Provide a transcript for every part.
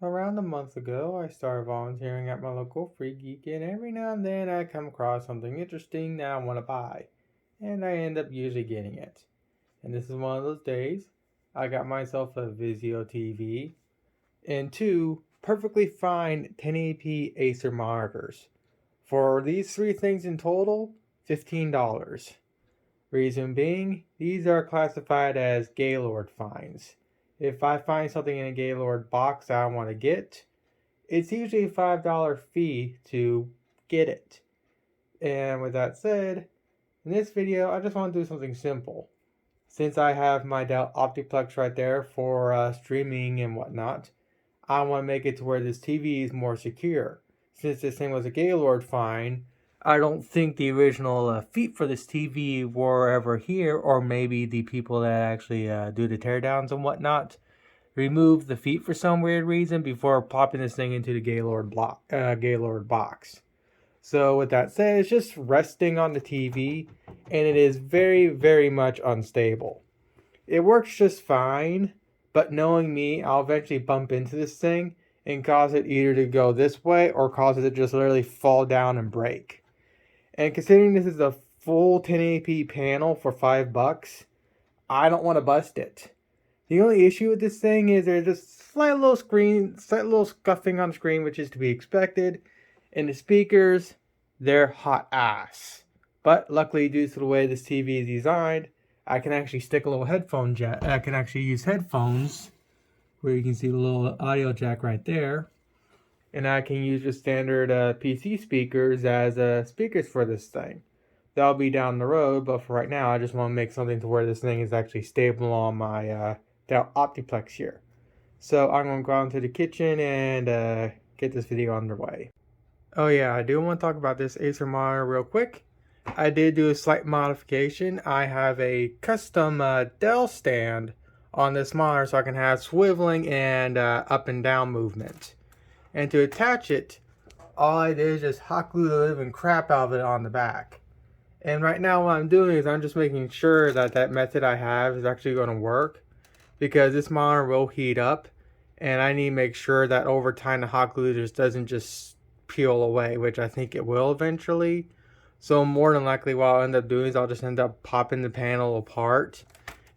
Around a month ago, I started volunteering at my local free geek, and every now and then I come across something interesting that I want to buy, and I end up usually getting it. And this is one of those days. I got myself a Vizio TV and two perfectly fine 1080p Acer monitors. For these three things in total, $15. Reason being, these are classified as Gaylord finds. If I find something in a Gaylord box that I want to get, it's usually a $5 fee to get it. And with that said, in this video, I just want to do something simple. Since I have my Dell Optiplex right there for streaming and whatnot, I want to make it to where this TV is more secure. Since this thing was a Gaylord find, I don't think the original feet for this TV were ever here, or maybe the people that actually do the teardowns and whatnot removed the feet for some weird reason before popping this thing into the Gaylord box. So with that said, it's just resting on the TV, and it is very, very much unstable. It works just fine, but knowing me, I'll eventually bump into this thing and cause it either to go this way or cause it to just literally fall down and break. And considering this is a full 1080p panel for $5, I don't want to bust it. The only issue with this thing is there's just slight little scuffing on the screen, which is to be expected. And the speakers, they're hot ass. But luckily, due to the way this TV is designed, I can actually stick a little headphone jack. I can actually use headphones, where you can see the little audio jack right there. And I can use just standard PC speakers as speakers for this thing. That'll be down the road, but for right now, I just want to make something to where this thing is actually stable on my Dell Optiplex here. So I'm going to go out into the kitchen and get this video underway. Oh yeah, I do want to talk about this Acer monitor real quick. I did do a slight modification. I have a custom Dell stand on this monitor so I can have swiveling and up and down movement. And to attach it, all I did is just hot glue the living crap out of it on the back. And right now what I'm doing is I'm just making sure that that method I have is actually going to work, because this monitor will heat up and I need to make sure that over time the hot glue just doesn't just peel away, which I think it will eventually. So more than likely what I'll end up doing is I'll just end up popping the panel apart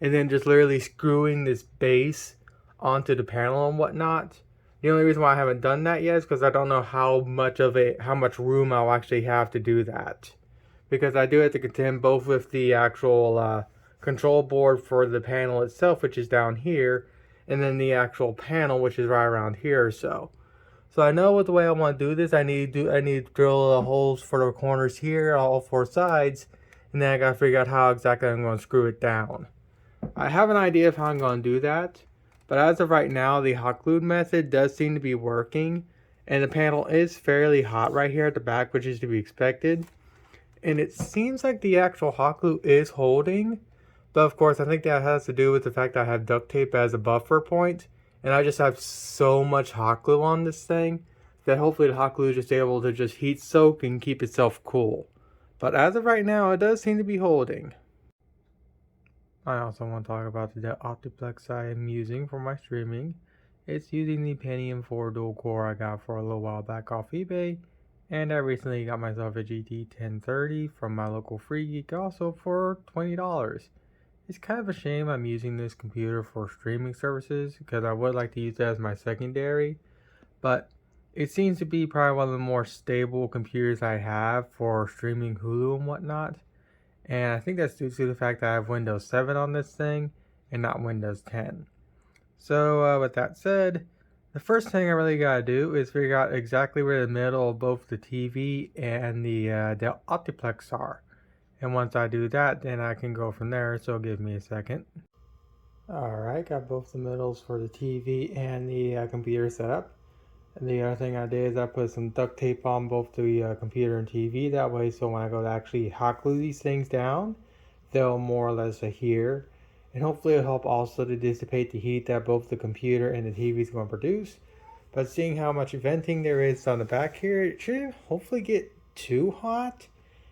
and then just literally screwing this base onto the panel and whatnot. The only reason why I haven't done that yet is because I don't know how much room I'll actually have to do that. Because I do have to contend both with the actual control board for the panel itself, which is down here, and then the actual panel, which is right around here or so. So I know what the way I want to do this. I need to drill the holes for the corners here, all four sides, and then I gotta figure out how exactly I'm going to screw it down. I have an idea of how I'm going to do that, but as of right now, the hot glue method does seem to be working, and the panel is fairly hot right here at the back, which is to be expected. And it seems like the actual hot glue is holding, but of course I think that has to do with the fact that I have duct tape as a buffer point, and I just have so much hot glue on this thing that hopefully the hot glue is just able to just heat soak and keep itself cool. But as of right now, it does seem to be holding. I also want to talk about the Optiplex I am using for my streaming. It's using the Pentium 4 dual core I got for a little while back off eBay. And I recently got myself a GT 1030 from my local free geek also for $20. It's kind of a shame I'm using this computer for streaming services, because I would like to use it as my secondary. But it seems to be probably one of the more stable computers I have for streaming Hulu and whatnot. And I think that's due to the fact that I have Windows 7 on this thing and not Windows 10. So with that said, the first thing I really gotta do is figure out exactly where the middle of both the TV and the Optiplex are. And once I do that, then I can go from there, so give me a second. Alright, got both the middles for the TV and the computer set up. And the other thing I did is I put some duct tape on both the computer and TV. That way, so when I go to actually hot glue these things down, they'll more or less adhere. And hopefully it'll help also to dissipate the heat that both the computer and the TV is going to produce. But seeing how much venting there is on the back here, it shouldn't hopefully get too hot.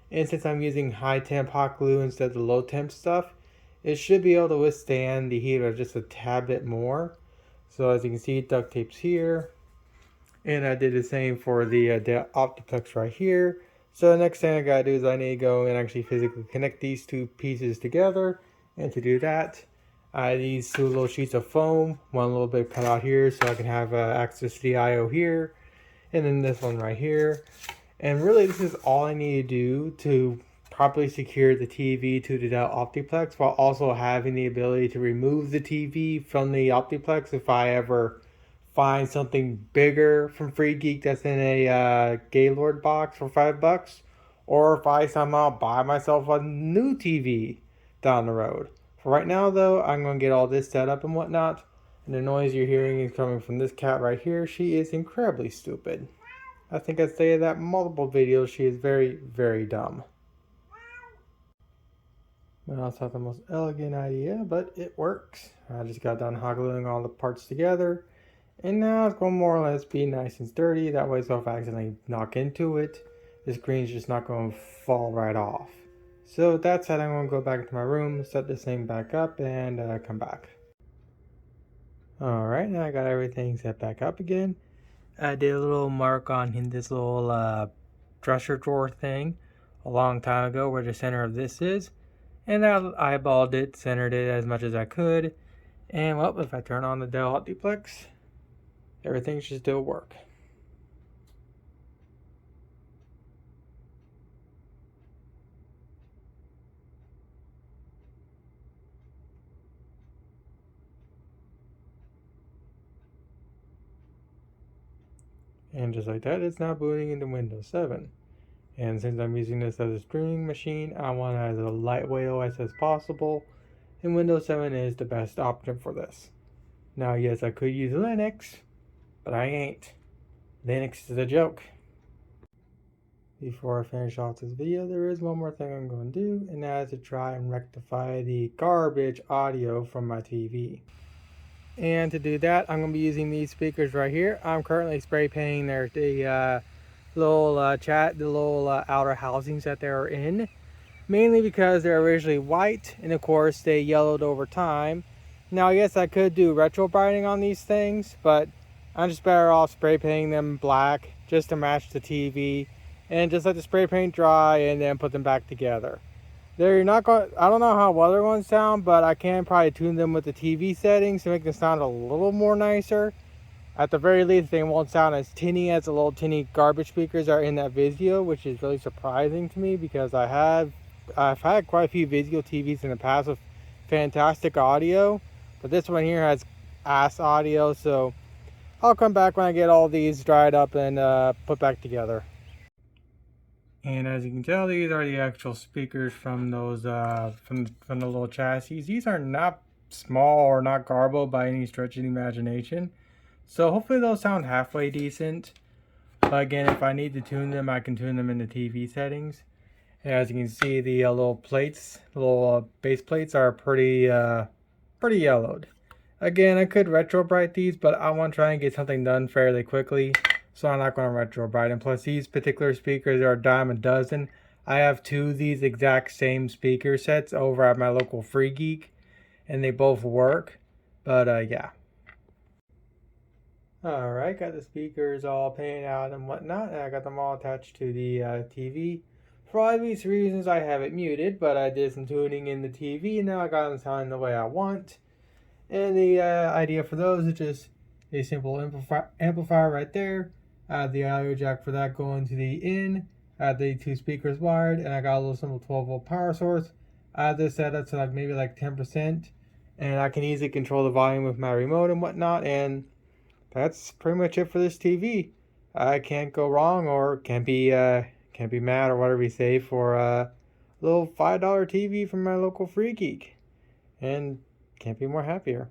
And since I'm using high temp hot glue instead of the low temp stuff, it should be able to withstand the heat of just a tad bit more. So as you can see, duct tape's here. And I did the same for the Optiplex right here. So the next thing I gotta do is I need to go and actually physically connect these two pieces together. And to do that, I need these two little sheets of foam, one little bit cut out here so I can have access to the I/O here, and then this one right here. And really this is all I need to do to properly secure the TV to the Dell Optiplex, while also having the ability to remove the TV from the Optiplex if I ever find something bigger from Free Geek that's in a Gaylord box for $5, or if I somehow buy myself a new TV down the road. For right now, though, I'm going to get all this set up and whatnot. And the noise you're hearing is coming from this cat right here. She is incredibly stupid. I think I'd say that in multiple videos. She is very, very dumb. I also have the most elegant idea, but it works. I just got done hot gluing all the parts together. And now it's going to more or less be nice and sturdy. That way, so if I accidentally knock into it, the screen's just not going to fall right off. So with that said, I'm going to go back into my room, set this thing back up, and come back. Alright, now I got everything set back up again. I did a little mark on this little dresser drawer thing a long time ago where the center of this is. And I eyeballed it, centered it as much as I could. And well, if I turn on the Dell Optiplex, everything should still work. And just like that, it's now booting into Windows 7. And since I'm using this as a streaming machine, I want it as a lightweight OS as possible. And Windows 7 is the best option for this. Now, yes, I could use Linux, but I ain't. Linux is a joke. Before I finish off this video, there is one more thing I'm going to do, and that is to try and rectify the garbage audio from my TV. And to do that, I'm going to be using these speakers right here. I'm currently spray painting the little outer housings that they're in, mainly because they're originally white, and of course they yellowed over time. Now, yes, I could do retro brighting on these things, but I'm just better off spray painting them black just to match the TV, and just let the spray paint dry and then put them back together. They're not going. I don't know how well they're going to sound, but I can probably tune them with the TV settings to make them sound a little more nicer. At the very least, they won't sound as tinny as the little tinny garbage speakers are in that Vizio, which is really surprising to me because I've had quite a few Vizio TVs in the past with fantastic audio, but this one here has ass audio. So I'll come back when I get all these dried up and put back together. And as you can tell, these are the actual speakers from those from the little chassis. These are not small or not garbled by any stretch of the imagination. So hopefully they'll sound halfway decent. But again, if I need to tune them, I can tune them in the TV settings. And as you can see, the little plates, little base plates are pretty yellowed. Again, I could retro bright these, but I want to try and get something done fairly quickly. So I'm not going to retro bright them. Plus, these particular speakers are a dime a dozen. I have two of these exact same speaker sets over at my local Free Geek, and they both work. But yeah. Alright, got the speakers all painted out and whatnot, and I got them all attached to the TV. For obvious reasons, I have it muted, but I did some tuning in the TV, and now I got them sounding the way I want. And the idea for those is just a simple amplifier right there. I have the audio jack for that going to the in. I have the two speakers wired, and I got a little simple 12-volt power source. I have this set up to maybe 10%, and I can easily control the volume with my remote and whatnot, and that's pretty much it for this TV. I can't go wrong, or can't be mad, or whatever you say, for a little $5 TV from my local Free Geek, and can't be more happier.